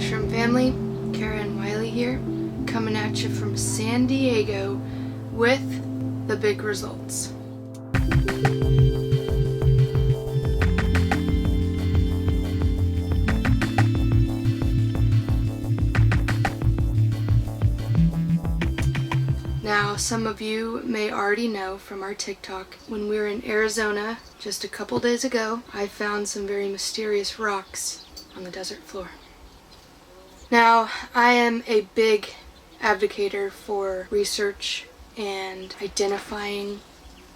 Mushroom family, Kara and Wiley here, coming at you from San Diego with the big results. Now, some of you may already know from our TikTok, when we were in Arizona just a couple days ago, I found some very mysterious rocks on the desert floor. Now, I am a big advocator for research and identifying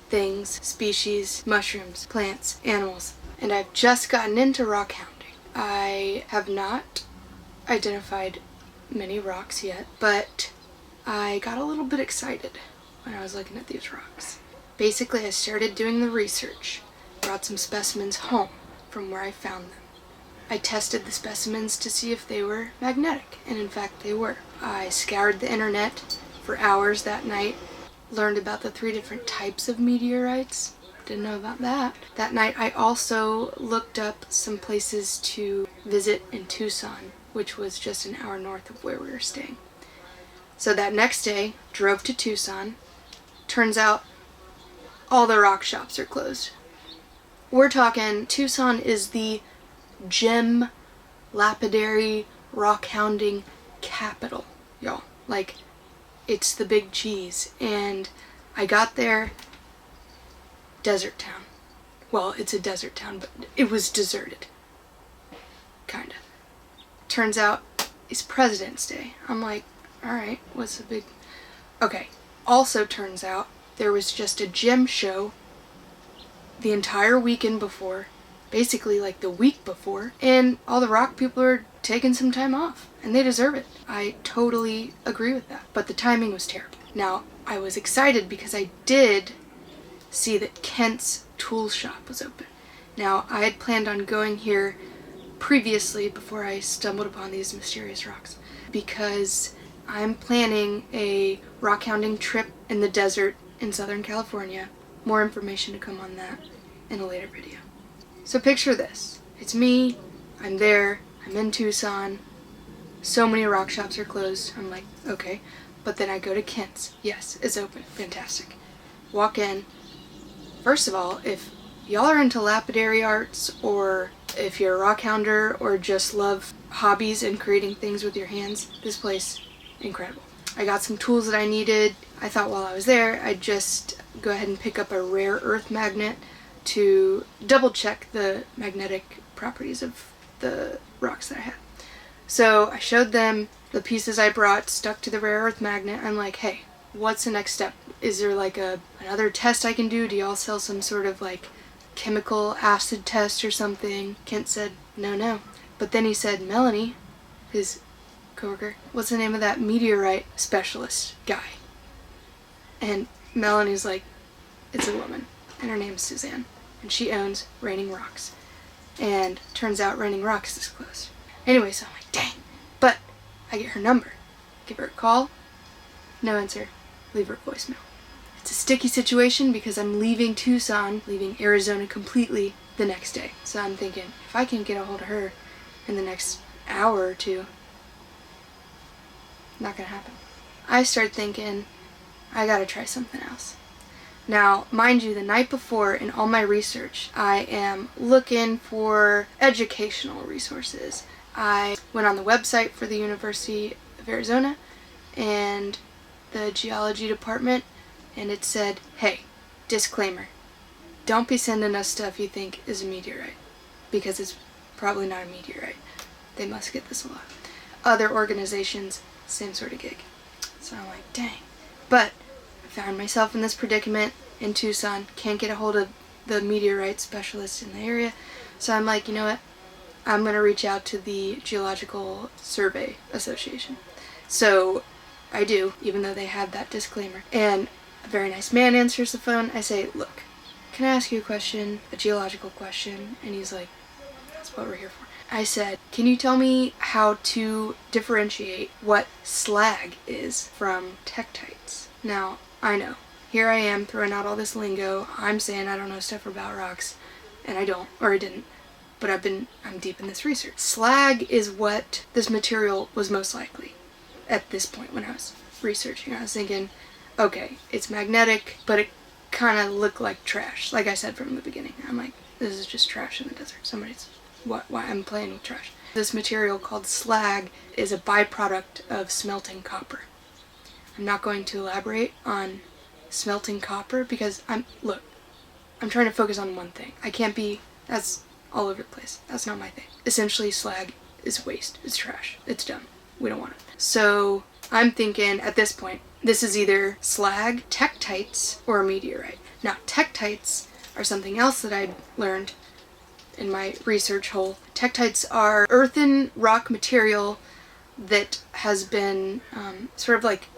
things, species, mushrooms, plants, animals, and I've just gotten into rockhounding. I have not identified many rocks yet, but I got a little bit excited when I was looking at these rocks. Basically, I started doing the research, brought some specimens home from where I found them. I tested the specimens to see if they were magnetic, and in fact they were. I scoured the internet for hours that night, learned about the 3 different types of meteorites. Didn't know about that. That night I also looked up some places to visit in Tucson, which was just an hour north of where we were staying. So that next day, drove to Tucson. Turns out all the rock shops are closed. We're talking, Tucson is the gem lapidary rockhounding capital, y'all. Like, it's the big cheese. And I got there, desert town. Well, it's a desert town, but it was deserted. Kinda. Turns out it's President's Day. I'm like, alright, what's the big... Okay, also turns out there was just a gem show the entire weekend before, basically like the week before, and all the rock people are taking some time off, and they deserve it. I totally agree with that, but the timing was terrible. Now, I was excited because I did see that Kent's tool shop was open. Now, I had planned on going here previously before I stumbled upon these mysterious rocks, because I'm planning a rockhounding trip in the desert in Southern California. More information to come on that in a later video. So picture this. It's me, I'm there, I'm in Tucson, so many rock shops are closed. I'm like, okay. But then I go to Kent's. Yes, it's open. Fantastic. Walk in. First of all, if y'all are into lapidary arts, or if you're a rockhounder, or just love hobbies and creating things with your hands, this place, incredible. I got some tools that I needed. I thought while I was there, I'd just go ahead and pick up a rare earth magnet to double check the magnetic properties of the rocks that I had. So I showed them the pieces I brought stuck to the rare earth magnet. I'm like, hey, what's the next step? Is there like another test I can do? Do y'all sell some sort of like chemical acid test or something? Kent said, no. But then he said, Melanie, his coworker, what's the name of that Meteorite Specialist guy? And Melanie's like, it's a woman, and her name's Suzanne, and she owns Raining Rocks. And turns out Raining Rocks is closed. Anyway, so I'm like, dang. But I get her number, give her a call, no answer, leave her a voicemail. It's a sticky situation because I'm leaving Tucson, leaving Arizona completely the next day. So I'm thinking, if I can get a hold of her in the next hour or two, not gonna happen. I start thinking, I gotta try something else. Now, mind you, the night before, in all my research, I am looking for educational resources. I went on the website for the University of Arizona and the geology department, and it said, hey, disclaimer, don't be sending us stuff you think is a meteorite, because it's probably not a meteorite. They must get this a lot. Other organizations, same sort of gig. So I'm like, dang. But I found myself in this predicament in Tucson, can't get a hold of the Meteorite Specialist in the area. So I'm like, you know what? I'm going to reach out to the Geological Survey Association. So I do, even though they have that disclaimer. And a very nice man answers the phone. I say, look, can I ask you a question? A geological question? And he's like, that's what we're here for. I said, can you tell me how to differentiate what slag is from tektites? Now, I know. Here I am throwing out all this lingo. I'm saying I don't know stuff about rocks, and I don't, or I didn't. but I'm deep in this research. Slag is what this material was most likely at this point when I was researching. I was thinking, okay, it's magnetic, but it kind of looked like trash. Like I said from the beginning, I'm like, this is just trash in the desert. Why I'm playing with trash. This material called slag is a byproduct of smelting copper. I'm not going to elaborate on smelting copper because I'm trying to focus on one thing. That's all over the place. That's not my thing. Essentially, slag is waste. It's trash. It's dumb. We don't want it. So I'm thinking at this point, this is either slag, tektites, or a meteorite. Now, tektites are something else that I'd learned in my research hole. Tektites are earthen rock material that has been sort of like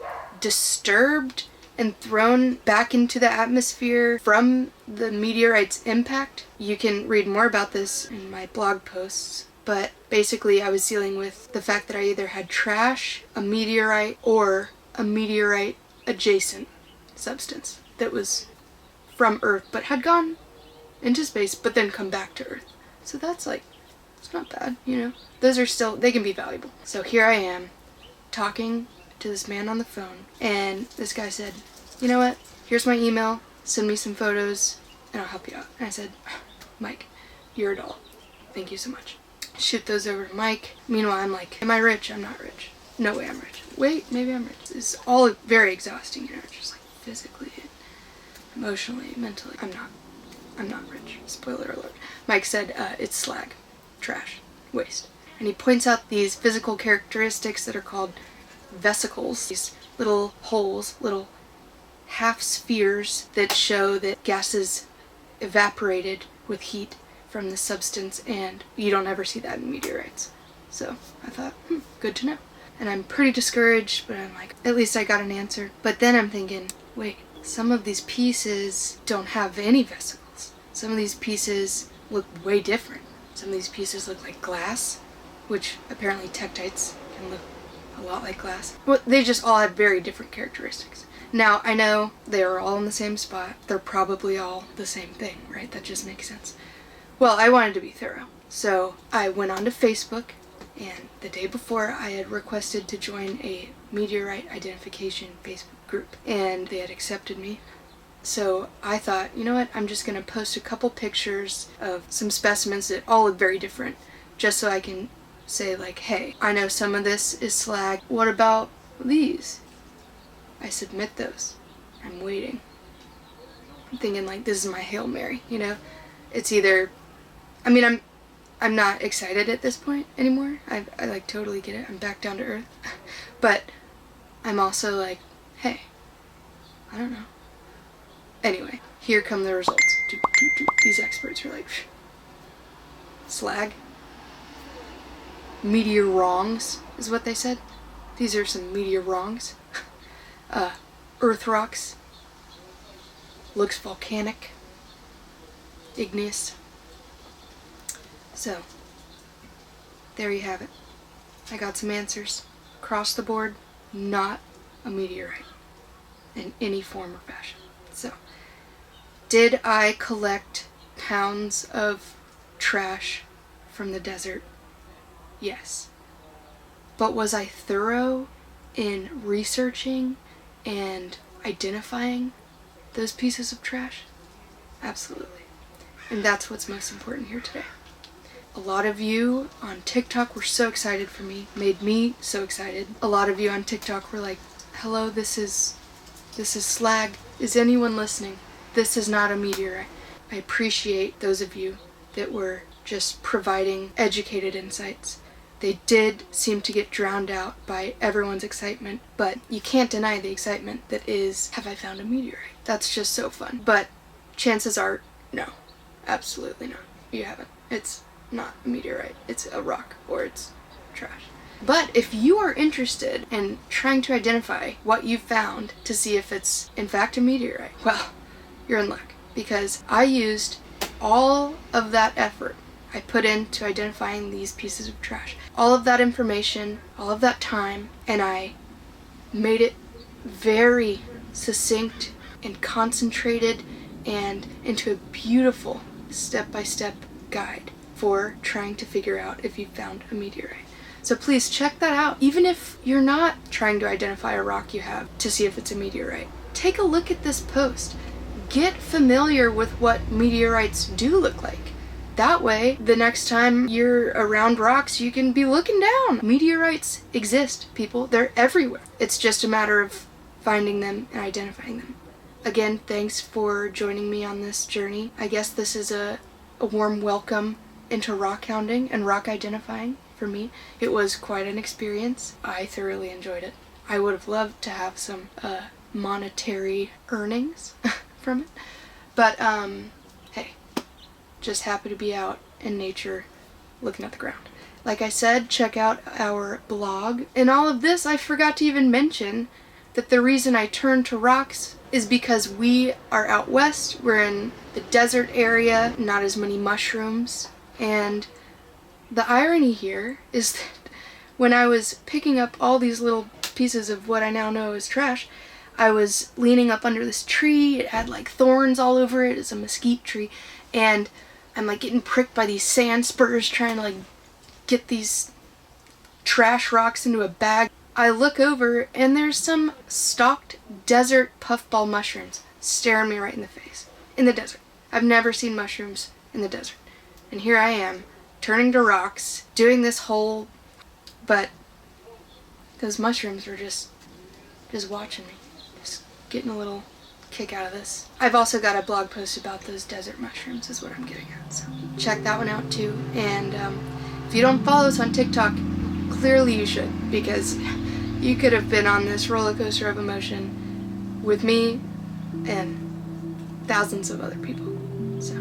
disturbed and thrown back into the atmosphere from the meteorite's impact. You can read more about this in my blog posts, but basically I was dealing with the fact that I either had trash, a meteorite, or a meteorite adjacent substance that was from Earth but had gone into space but then come back to Earth. So that's like, it's not bad, you know. Those are still, they can be valuable. So here I am talking to this man on the phone, and this guy said, you know what, here's my email, send me some photos and I'll help you out. And I said, Mike, you're a doll. Thank you so much. Shoot those over to Mike. Meanwhile, I'm like, am I rich? I'm not rich. No way I'm rich. Wait, maybe I'm rich. It's all very exhausting, you know, just like physically, emotionally, mentally. I'm not rich. Spoiler alert. Mike said, it's slag, trash, waste. And he points out these physical characteristics that are called vesicles, these little holes, little half spheres that show that gases evaporated with heat from the substance, and you don't ever see that in meteorites. So I thought, good to know. And I'm pretty discouraged, but I'm like, at least I got an answer. But then I'm thinking, wait, some of these pieces don't have any vesicles. Some of these pieces look way different. Some of these pieces look like glass, which apparently tektites can look a lot like glass. Well, they just all have very different characteristics. Now, I know they are all in the same spot. They're probably all the same thing, right? That just makes sense. Well, I wanted to be thorough. So I went onto Facebook, and the day before I had requested to join a meteorite identification Facebook group, and they had accepted me. So I thought, you know what, I'm just going to post a couple pictures of some specimens that all look very different, just so I can say like, hey, I know some of this is slag. What about these? I submit those. I'm waiting. I'm thinking like, this is my Hail Mary, you know? It's either, I mean, I'm not excited at this point anymore. I like totally get it. I'm back down to earth. But I'm also like, hey, I don't know. Anyway, here come the results. These experts are like, slag. Meteor-wrongs is what they said. These are some meteor-wrongs. Earth rocks. Looks volcanic. Igneous. So, there you have it. I got some answers. Across the board, not a meteorite in any form or fashion. So, did I collect pounds of trash from the desert? Yes. But was I thorough in researching and identifying those pieces of trash? Absolutely. And that's what's most important here today. A lot of you on TikTok were so excited for me, made me so excited. A lot of you on TikTok were like, hello, this is slag. Is anyone listening? This is not a meteorite. I appreciate those of you that were just providing educated insights. They did seem to get drowned out by everyone's excitement, but you can't deny the excitement that is, have I found a meteorite? That's just so fun. But chances are, no, absolutely not. You haven't. It's not a meteorite. It's a rock, or it's trash. But if you are interested in trying to identify what you found to see if it's in fact a meteorite, well, you're in luck, because I used all of that effort I put into identifying these pieces of trash, all of that information, all of that time, and I made it very succinct and concentrated and into a beautiful step-by-step guide for trying to figure out if you found a meteorite. So please check that out. Even if you're not trying to identify a rock you have to see if it's a meteorite, take a look at this post. Get familiar with what meteorites do look like. That way, the next time you're around rocks, you can be looking down. Meteorites exist, people. They're everywhere. It's just a matter of finding them and identifying them. Again, thanks for joining me on this journey. I guess this is a warm welcome into rockhounding and rock identifying for me. It was quite an experience. I thoroughly enjoyed it. I would have loved to have some monetary earnings from it. But, hey, just happy to be out in nature looking at the ground. Like I said, check out our blog. In all of this, I forgot to even mention that the reason I turned to rocks is because we are out west. We're in the desert area, not as many mushrooms. And the irony here is that when I was picking up all these little pieces of what I now know is trash, I was leaning up under this tree. It had like thorns all over it. It's a mesquite tree. And I'm like getting pricked by these sand spurs trying to like get these trash rocks into a bag. I look over and there's some stalked desert puffball mushrooms staring me right in the face. In the desert. I've never seen mushrooms in the desert. And here I am, turning to rocks, doing this whole... But those mushrooms were just watching me. Just getting a little kick out of this. I've also got a blog post about those desert mushrooms is what I'm getting at. So check that one out too. And if you don't follow us on TikTok, clearly you should, because you could have been on this roller coaster of emotion with me and thousands of other people. So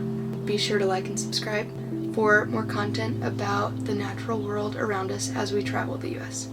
be sure to like and subscribe for more content about the natural world around us as we travel the US.